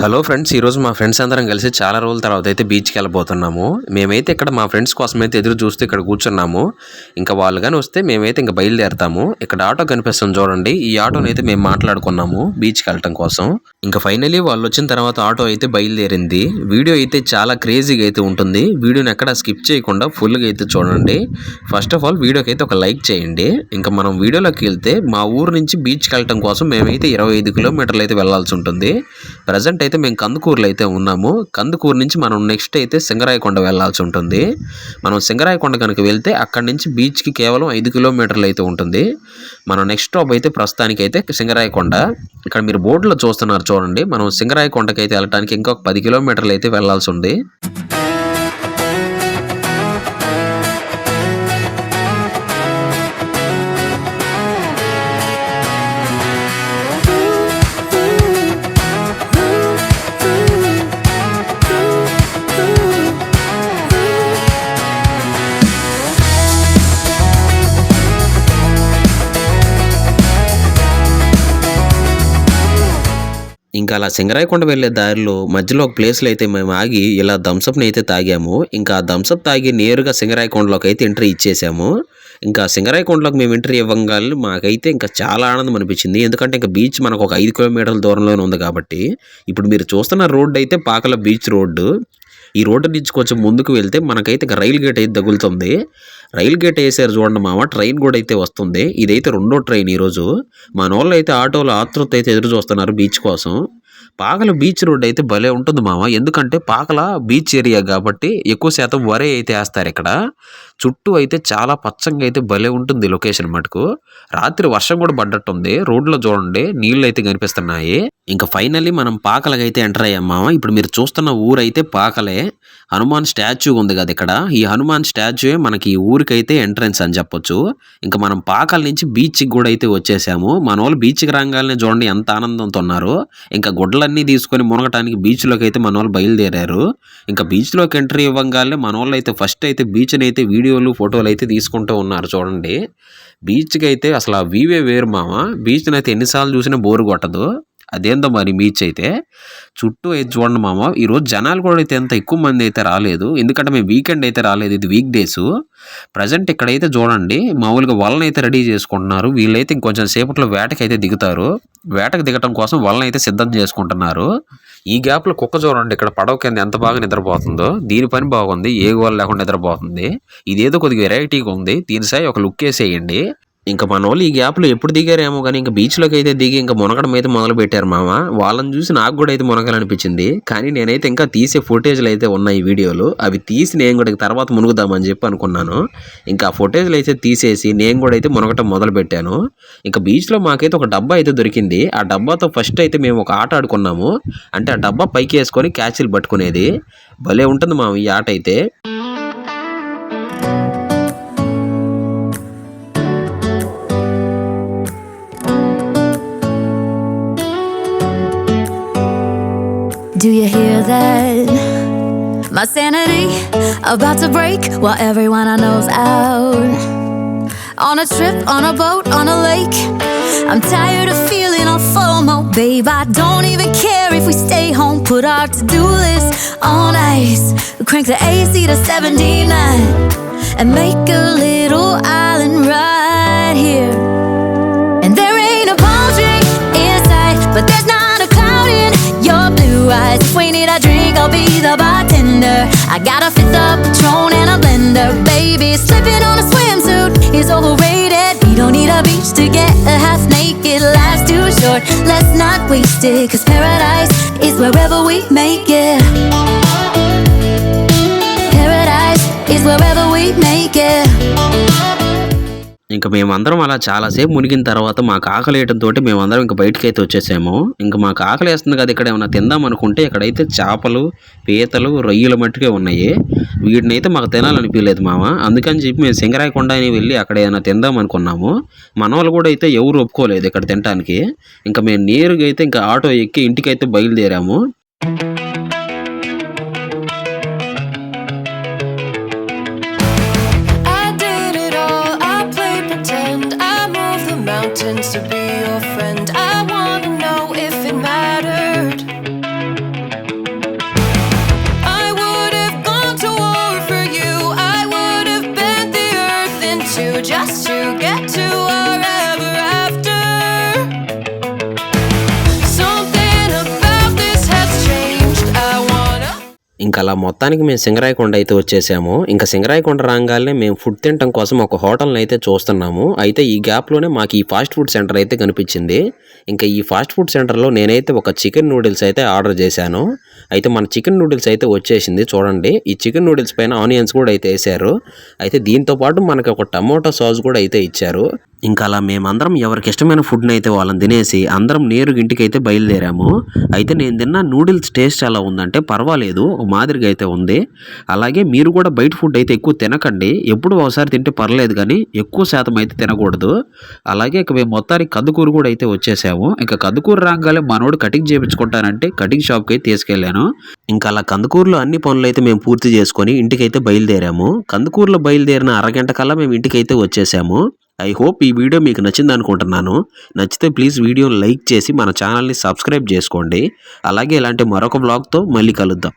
Hello friends, ఈరోజు మా friends అందరం కలిసి చాలా రోజుల తర్వాత అయితే బీచ్కి వెళ్ళబోతున్నాము. మేమైతే ఇక్కడ మా ఫ్రెండ్స్ కోసం అయితే ఎదురు చూస్తూ ఇక్కడ కూర్చున్నాము. ఇంకా వాళ్ళు కానీ వస్తే మేమైతే ఇంకా బయలుదేరుతాము. ఇక్కడ ఆటో కనిపిస్తుంది చూడండి, ఈ ఆటోని అయితే మేము మాట్లాడుకున్నాము బీచ్కి వెళ్ళటం కోసం. ఇంకా ఫైనలీ వాళ్ళు వచ్చిన తర్వాత ఆటో అయితే బయలుదేరింది. వీడియో అయితే చాలా క్రేజీగా అయితే ఉంటుంది. వీడియోని ఎక్కడ స్కిప్ చేయకుండా ఫుల్గా అయితే చూడండి. ఫస్ట్ ఆఫ్ ఆల్ వీడియోకి అయితే ఒక లైక్ చేయండి. ఇంకా మనం వీడియోలోకి వెళ్తే మా ఊరు నుంచి బీచ్కి వెళ్ళటం కోసం మేమైతే 25 కిలోమీటర్లు అయితే వెళ్లాల్సి ఉంటుంది. ప్రజెంట్ అయితే మేము కందుకూరులో అయితే ఉన్నాము. కందుకూరు నుంచి మనం నెక్స్ట్ అయితే సింగరాయకొండ వెళ్లాల్సి ఉంటుంది. మనం సింగరాయకొండ కనుక వెళ్తే అక్కడి నుంచి బీచ్కి కేవలం 5 కిలోమీటర్లు అయితే ఉంటుంది. మనం నెక్స్ట్ స్టాప్ అయితే ప్రస్తుతానికి అయితే సింగరాయకొండ. ఇక్కడ మీరు బోర్డులో చూస్తున్నారు చూడండి, మనం సింగరాయకొండకి అయితే వెళ్ళడానికి ఇంకొక 10 కిలోమీటర్లు అయితే వెళ్లాల్సి ఉంది. ఇంకా అలా సింగరాయకొండ వెళ్ళే దారిలో మధ్యలో ఒక ప్లేస్లో అయితే మేము ఆగి ఇలా థమ్సప్ని అయితే తాగాము. ఇంకా థమ్సప్ తాగి నేరుగా సింగరాయకొండలోకి అయితే ఎంట్రీ ఇచ్చేసాము. ఇంకా సింగరాయకొండలోకి మేము ఎంట్రీ ఇవ్వగానే మాకైతే ఇంకా చాలా ఆనందం అనిపించింది. ఎందుకంటే ఇంకా బీచ్ మనకు ఒక 5 కిలోమీటర్ల దూరంలోనే ఉంది కాబట్టి. ఇప్పుడు మీరు చూస్తున్న రోడ్డు అయితే పాకల బీచ్ రోడ్డు. ఈ రోడ్డు నుంచి కొంచెం ముందుకు వెళ్తే మనకైతే ఇంకా రైలు గేట్ అయితే తగులుతుంది. రైలు గేట్ వేసారు చూడండి మామ, ట్రైన్ కూడా అయితే వస్తుంది. ఇదైతే 2వ ట్రైన్ ఈరోజు. మన వాళ్ళు అయితే ఆటోలో ఆతృత అయితే ఎదురు చూస్తున్నారు బీచ్ కోసం. పాకల బీచ్ రోడ్ అయితే భలే ఉంటుంది మామ. ఎందుకంటే పాకల బీచ్ ఏరియా కాబట్టి ఎక్కువ శాతం వరే అయితే వేస్తారు ఇక్కడ. చుట్టూ అయితే చాలా పచ్చంగా అయితే భలే ఉంటుంది లొకేషన్ మటుకు. రాత్రి వర్షం కూడా పడ్డట్టుంది. రోడ్లో చూడండి నీళ్ళు అయితే కనిపిస్తున్నాయి. ఇంకా ఫైనల్లీ మనం పాకలకి అయితే ఎంటర్ అయ్యాం మామ. ఇప్పుడు మీరు చూస్తున్న ఊరైతే పాకలే. హనుమాన్ స్టాచ్యూ ఉంది కదా ఇక్కడ, ఈ హనుమాన్ స్టాచ్యూ మనకి ఈ ఊరికైతే ఎంట్రన్స్ అని చెప్పొచ్చు. ఇంకా మనం పాకల నుంచి బీచ్కి కూడా అయితే వచ్చేసాము. మన వాళ్ళు బీచ్కి రాగానే చూడండి ఎంత ఆనందంతో ఉన్నారు. ఇంకా గుడ్లన్నీ తీసుకొని మునగటానికి బీచ్లోకి అయితే మన వాళ్ళు బయలుదేరారు. ఇంకా బీచ్లోకి ఎంట్రీ ఇవ్వగానే మన వాళ్ళు అయితే ఫస్ట్ అయితే బీచ్ని అయితే వీడియోలు ఫోటోలు అయితే తీసుకుంటూ ఉన్నారు చూడండి. బీచ్కి అయితే అసలు ఆ వీవే వేరు మామ. బీచ్ని అయితే ఎన్నిసార్లు చూసినా బోరు కొట్టదు. అదేందో మరి బీచ్ అయితే చుట్టూ అయితే చూడండి మామ. ఈరోజు జనాలు కూడా అయితే ఎంత ఎక్కువ మంది అయితే రాలేదు, ఎందుకంటే మేము వీకెండ్ అయితే రాలేదు, ఇది వీక్ డేస్. ప్రజెంట్ ఇక్కడైతే చూడండి మామూలుగా వలన అయితే రెడీ చేసుకుంటున్నారు. వీళ్ళైతే ఇంకొంచెం సేపట్లో వేటకి అయితే దిగుతారు. వేటకు దిగటం కోసం వలన అయితే సిద్ధం చేసుకుంటున్నారు. ఈ గ్యాప్లో కుక్క చూడండి ఇక్కడ పడవ కింద ఎంత బాగా నిద్రపోతుందో. దీని పని బాగుంది, ఏ గోల లేకుండా నిద్రపోతుంది. ఇదేదో కొద్దిగా వెరైటీగా ఉంది. దీని సై ఒక లుక్ వేసేయండి. ఇంకా మన వాళ్ళు ఈ గ్యాప్లో ఎప్పుడు దిగారేమో కానీ ఇంకా బీచ్లోకి అయితే దిగి ఇంకా మునగడం అయితే మొదలు పెట్టారు మామ. వాళ్ళని చూసి నాకు కూడా అయితే మునగాలనిపించింది. కానీ నేనైతే ఇంకా తీసే ఫుటేజ్లు అయితే ఉన్నాయి ఈ వీడియోలు. అవి తీసి నేను కూడా తర్వాత మునుగుదామని చెప్పి అనుకున్నాను. ఇంకా ఆ ఫుటేజ్లు అయితే తీసేసి నేను కూడా అయితే మునగటం మొదలు పెట్టాను. ఇంకా బీచ్లో మాకైతే ఒక డబ్బా అయితే దొరికింది. ఆ డబ్బాతో ఫస్ట్ అయితే మేము ఒక ఆట ఆడుకున్నాము. అంటే ఆ డబ్బా పైకి వేసుకొని క్యాచ్లు పట్టుకునేది. భలే ఉంటుంది మామ ఈ ఆట అయితే. Do you hear that? My sanity about to break while everyone I know's out. On a trip, on a boat, on a lake. I'm tired of feeling all FOMO, babe. I don't even care if we stay home. Put our to-do list on ice. Crank the AC to 79 and make a little island right here. And there ain't a palm tree in sight, but there's not a cloud in your blue eyes. If we need a drink, I'll be the bartender. I got a fifth of Patron and a blender. Baby, slipping on a swimsuit is overrated. We don't need a beach to get a half naked. Life's too short, let's not waste it. Cause paradise is wherever we make it. Paradise is wherever we make it. ఇంకా మేమందరం అలా చాలాసేపు మునిగిన తర్వాత మాకు ఆకలి వేయడంతో మేమందరం ఇంకా బయటకు అయితే వచ్చేసాము. ఇంకా మాకు ఆకలి వేస్తుంది కదా ఇక్కడ ఏమైనా తిందాం అనుకుంటే ఇక్కడైతే చేపలు, పీతలు, రొయ్యలు మట్టుకే ఉన్నాయి. వీటిని అయితే మాకు తినాలనిపించలేదు మామ. అందుకని చెప్పి మేము సింగరాయకొండ అని వెళ్ళి అక్కడ ఏమైనా తిందాం అనుకున్నాము. మన వాళ్ళు కూడా అయితే ఎవరు ఒప్పుకోలేదు ఇక్కడ తినడానికి. ఇంకా మేము నేరుగా అయితే ఇంకా ఆటో ఎక్కి ఇంటికైతే బయలుదేరాము. To be your friend, I wanna know if it mattered. ఇంకా అలా మొత్తానికి మేము సింగరాయకొండ అయితే వచ్చేసాము. ఇంకా సింగరాయకొండ రాగానే మేము ఫుడ్ తినటం కోసం ఒక హోటల్ని అయితే చూస్తున్నాము. అయితే ఈ గ్యాప్లోనే మాకు ఈ ఫాస్ట్ ఫుడ్ సెంటర్ అయితే కనిపించింది. ఇంకా ఈ ఫాస్ట్ ఫుడ్ సెంటర్లో నేనైతే ఒక చికెన్ నూడిల్స్ అయితే ఆర్డర్ చేశాను. అయితే మన చికెన్ నూడిల్స్ అయితే వచ్చేసింది చూడండి. ఈ చికెన్ నూడిల్స్ పైన ఆనియన్స్ కూడా అయితే వేసారు. అయితే దీంతో పాటు మనకి ఒక టమోటా సాస్ కూడా అయితే ఇచ్చారు. ఇంకా అలా మేమందరం ఎవరికి ఇష్టమైన ఫుడ్ని అయితే వాళ్ళని తినేసి అందరం నేరుగా ఇంటికి అయితే బయలుదేరాము. అయితే నేను తిన్న నూడిల్స్ టేస్ట్ ఎలా ఉందంటే పర్వాలేదు, ఒక మాదిరిగా అయితే ఉంది. అలాగే మీరు కూడా బయట ఫుడ్ అయితే ఎక్కువ తినకండి. ఎప్పుడు ఒకసారి తింటే పర్లేదు కానీ ఎక్కువ శాతం అయితే తినకూడదు. అలాగే ఇక మేము మొత్తానికి కందుకూరు కూడా అయితే వచ్చేసాము. ఇంకా కందుకూరు రాగానే మనోడు కటింగ్ చేయించుకుంటానంటే కటింగ్ షాప్కి అయితే తీసుకెళ్ళాను. ఇంకా అలా కందుకూరులో అన్ని పనులు అయితే మేము పూర్తి చేసుకొని ఇంటికైతే బయలుదేరాము. కందుకూరులో బయలుదేరిన అరగంట కల్లా మేము ఇంటికైతే వచ్చేసాము. ఐ హోప్ ఈ వీడియో మీకు నచ్చింది అనుకుంటున్నాను. నచ్చితే ప్లీజ్ వీడియోని లైక్ చేసి మన ఛానల్ని సబ్స్క్రైబ్ చేసుకోండి. అలాగే ఇలాంటి మరొక బ్లాగ్తో మళ్ళీ కలుద్దాం.